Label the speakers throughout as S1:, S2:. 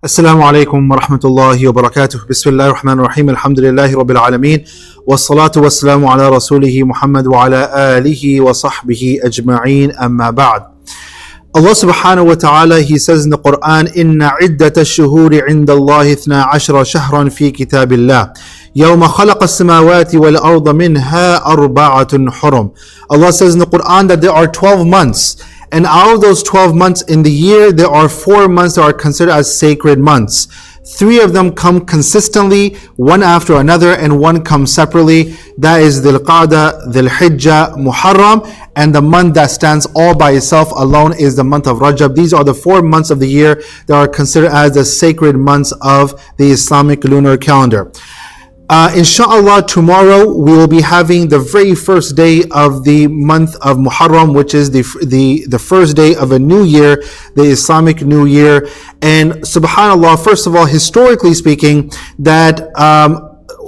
S1: Assalamu alaikum wa rahmatullahi wa barakatuh. Bismillahir Rahmanir Rahim. Alhamdulillahi Rabbil Alameen. Wassalatu wassalamu ala rasulihi Muhammad wa ala alihi wa sahbihi ajma'een. Amma ba'd. Allah subhanahu wa ta'ala, He says in the Quran, Inna iddata ash-shuhuri 'inda Allahi 12 shahran fi kitabillah. Yawma khalaqa as-samawati wal arda minha arba'atun hurum. Allah says in the Quran that there are 12 months. And out of those 12 months in the year, there are 4 months that are considered as sacred months. 3 of them come consistently, one after another, and one comes separately. That is Dhul Qa'dah, Dhul Hijrah, Muharram, and the month that stands all by itself alone is the month of Rajab. These are the 4 months of the year that are considered as the sacred months of the Islamic lunar calendar. Inshallah, tomorrow we will be having the very first day of the month of Muharram, which is the first day of a new year, the Islamic New Year. And subhanallah, first of all, historically speaking, that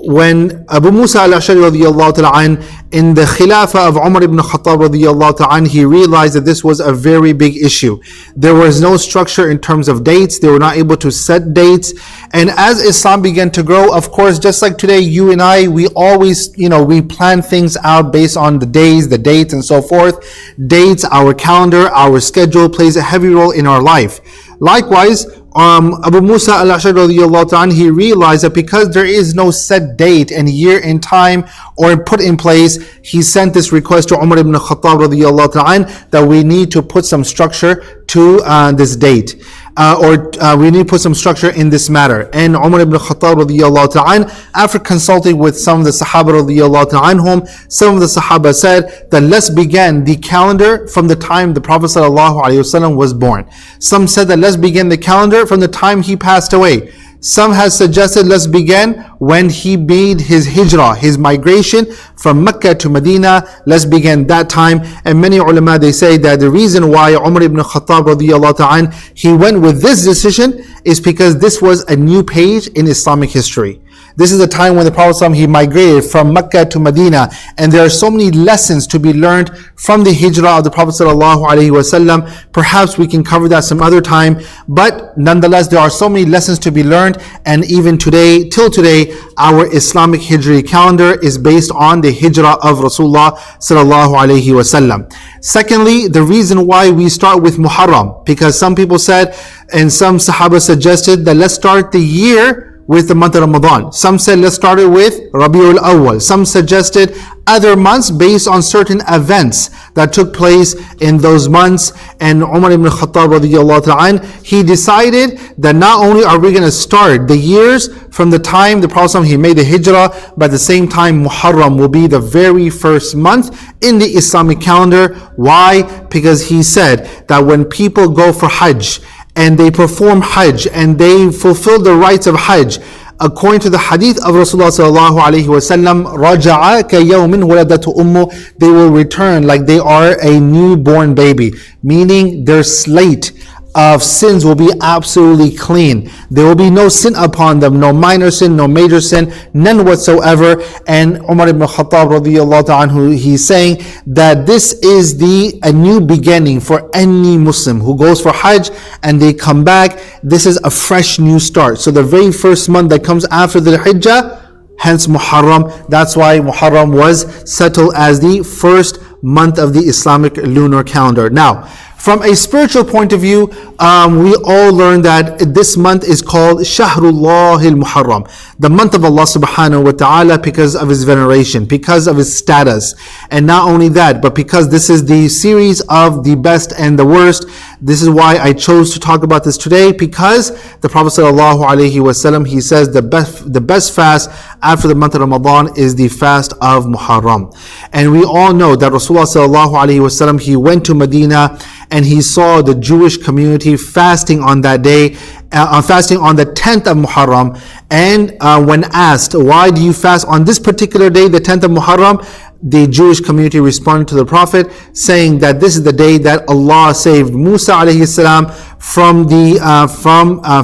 S1: when Abu Musa al-Ashari radiyallahu ta'ala in the Khilafah of Umar Ibn Al-Khattab radiyallahu ta'ala, he realized that this was a very big issue. There was no structure in terms of dates. They were not able to set dates. And as Islam began to grow, of course, just like today, you and I, we always, we plan things out based on the days, the dates, and so forth. Dates, our calendar, our schedule plays a heavy role in our life. Likewise, Abu Musa al-Ashari radiyallahu ta'ala, he realized that because there is no set date and year and time or put in place, he sent this request to Umar Ibn Al-Khattab radiyallahu ta'ala that we need to put some structure to this date. We need to put some structure in this matter. And Umar Ibn Al-Khattab radiyallahu ta'ala, after consulting with some of the Sahaba radiyallahu ta'ala, some of the Sahaba said that let's begin the calendar from the time the Prophet sallallahu alaihi wasallam was born. Some said that let's begin the calendar from the time he passed away. Some has suggested let's begin when he made his hijrah, his migration from Mecca to Medina. Let's begin that time. And many ulama, they say that the reason why Umar ibn Al-Khattab radiyallahu ta'ala, he went with this decision is because this was a new page in Islamic history. This is the time when the Prophet ﷺ, he migrated from Mecca to Medina, and there are so many lessons to be learned from the hijrah of the Prophet ﷺ. Perhaps we can cover that some other time, but nonetheless, there are so many lessons to be learned, and even today, till today, our Islamic Hijri calendar is based on the hijrah of Rasulullah ﷺ. Secondly, the reason why we start with Muharram, because some people said, and some Sahaba suggested that let's start the year with the month of Ramadan. Some said let's start it with Rabiul Awwal. Some suggested other months based on certain events that took place in those months. And Umar Ibn Al-Khattab radiyallahu ta'ala, he decided that not only are we going to start the years from the time the Prophet he made the hijrah, but at the same time Muharram will be the very first month in the Islamic calendar. Why? Because he said that when people go for Hajj and they perform Hajj and they fulfill the rites of Hajj, according to the hadith of Rasulullah sallallahu alaihi wasallam, raja'a ka yawmin waladatu ummu, they will return like they are a newborn baby, meaning their slate of sins will be absolutely clean. There will be no sin upon them, no minor sin, no major sin, none whatsoever. And Umar Ibn Al-Khattab radiyallahu ta'ala, he's saying that this is a new beginning for any Muslim who goes for Hajj and they come back. This is a fresh new start. So the very first month that comes after the Hijjah, hence Muharram, that's why Muharram was settled as the first month of the Islamic lunar calendar. Now, from a spiritual point of view, we all learn that this month is called Shahrullah al-Muharram, the month of Allah subhanahu wa ta'ala, because of His veneration, because of His status. And not only that, but because this is the series of the best and the worst. This is why I chose to talk about this today, because the Prophet sallallahu alaihi wasallam, he says the best fast after the month of Ramadan is the fast of Muharram. And we all know that Rasulullah sallallahu alaihi wasallam, he went to Medina and he saw the Jewish community fasting on that day, fasting on the 10th of Muharram. And when asked, why do you fast on this particular day, the 10th of Muharram? The Jewish community responded to the Prophet saying that this is the day that Allah saved Musa alayhi salam from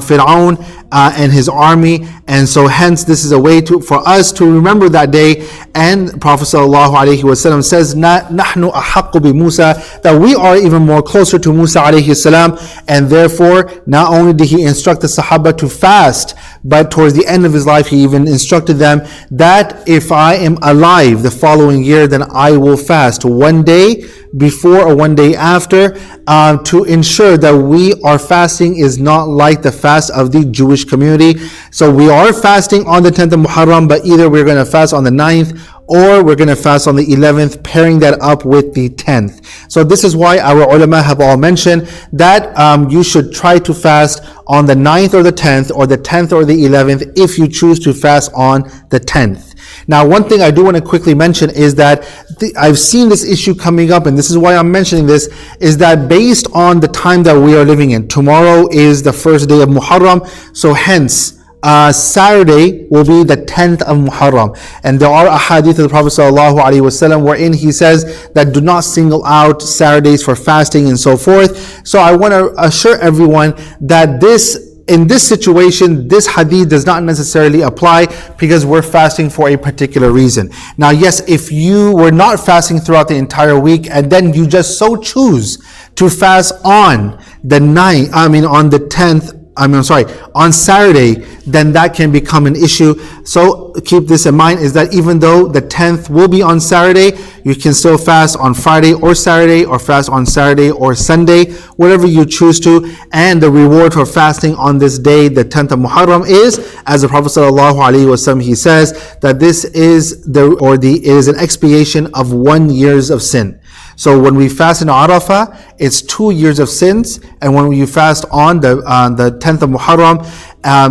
S1: Fir'aun and his army. And so hence this is a way for us to remember that day. And Prophet ﷺ says, "Nahnu ahaqqu bi Musa," that we are even more closer to Musa alayhi salam. And therefore, not only did he instruct the Sahaba to fast, but towards the end of his life, he even instructed them that if I am alive the following year, then I will fast one day before or one day after, to ensure that our fasting is not like the fast of the Jewish community. So we are fasting on the 10th of Muharram, but either we're going to fast on the 9th or we're going to fast on the 11th, pairing that up with the 10th. So this is why our ulama have all mentioned that you should try to fast on the 9th or the 10th, or the 10th or the 11th, if you choose to fast on the 10th. Now, one thing I do want to quickly mention is that I've seen this issue coming up, and this is why I'm mentioning this, is that based on the time that we are living in, tomorrow is the first day of Muharram, so hence, Saturday will be the 10th of Muharram. And there are ahadith of the Prophet ﷺ wherein he says that do not single out Saturdays for fasting and so forth. So I want to assure everyone that in this situation, this hadith does not necessarily apply, because we're fasting for a particular reason. Now, yes, if you were not fasting throughout the entire week and then you just so choose to fast on the 9th, on Saturday, then that can become an issue. So keep this in mind, is that even though the 10th will be on Saturday, you can still fast on Friday or Saturday, or fast on Saturday or Sunday, whatever you choose to. And the reward for fasting on this day, the 10th of Muharram, is, as the Prophet ﷺ, he says that this is it is an expiation of 1 year of sin. So when we fast in Arafah, it's 2 years of sins, and when you fast on the 10th of Muharram,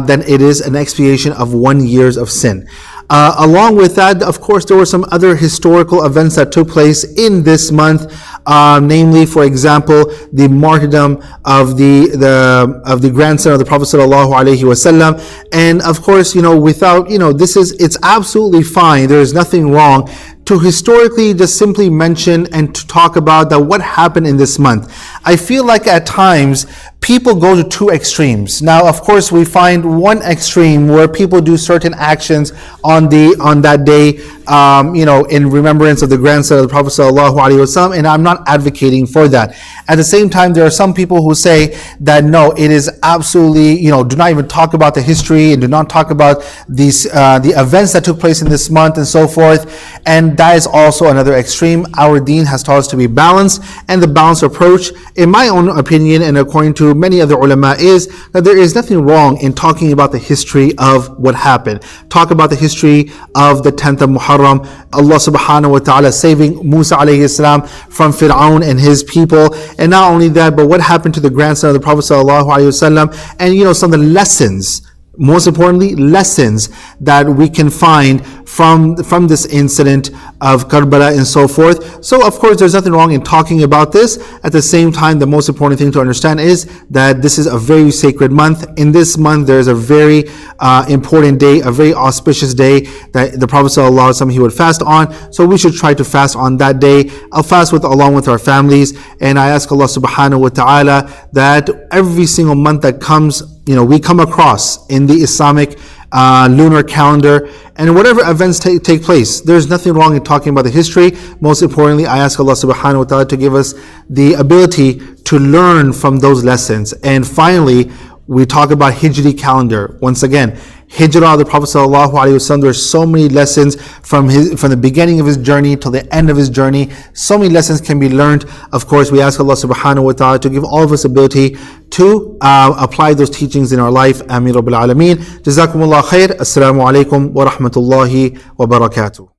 S1: then it is an expiation of 1 year of sin. Along with that, of course, there were some other historical events that took place in this month, namely, for example, the martyrdom of the grandson of the Prophet ﷺ. And of course, it's absolutely fine. There is nothing wrong to historically just simply mention and to talk about that what happened in this month. I feel like at times people go to two extremes. Now, of course, we find one extreme where people do certain actions on that day, in remembrance of the grandson of the Prophet ﷺ, and I'm not advocating for that. At the same time, there are some people who say that no, it is absolutely, do not even talk about the history and do not talk about the events that took place in this month and so forth. And that is also another extreme. Our deen has taught us to be balanced, and the balanced approach, in my own opinion and according to many other ulama, is that there is nothing wrong in talking about the history of what happened. Talk about the history of the 10th of Muharram, Allah subhanahu wa ta'ala saving Musa alayhi salam from Fir'aun and his people, and not only that, but what happened to the grandson of the Prophet sallallahu alayhi wasallam, and some of the lessons, most importantly, lessons that we can find from this incident of Karbala and so forth. So of course there's nothing wrong in talking about this. At the same time, the most important thing to understand is that this is a very sacred month. In this month there is a very important day, a very auspicious day that the Prophet ﷺ, he would fast on. So we should try to fast on that day. I'll fast along with our families, and I ask Allah subhanahu wa ta'ala that every single month that comes, we come across in the Islamic lunar calendar, and whatever events take place, there's nothing wrong in talking about the history. Most importantly, I ask Allah subhanahu wa ta'ala to give us the ability to learn from those lessons. And finally, we talk about Hijri calendar. Once again, Hijrah of the Prophet ﷺ, there's so many lessons from the beginning of his journey till the end of his journey. So many lessons can be learned. Of course, we ask Allah subhanahu wa ta'ala to give all of us ability to apply those teachings in our life. Ameen Rabbil Alameen. Jazakumullah khair. Assalamu alaikum wa rahmatullahi wa barakatuh.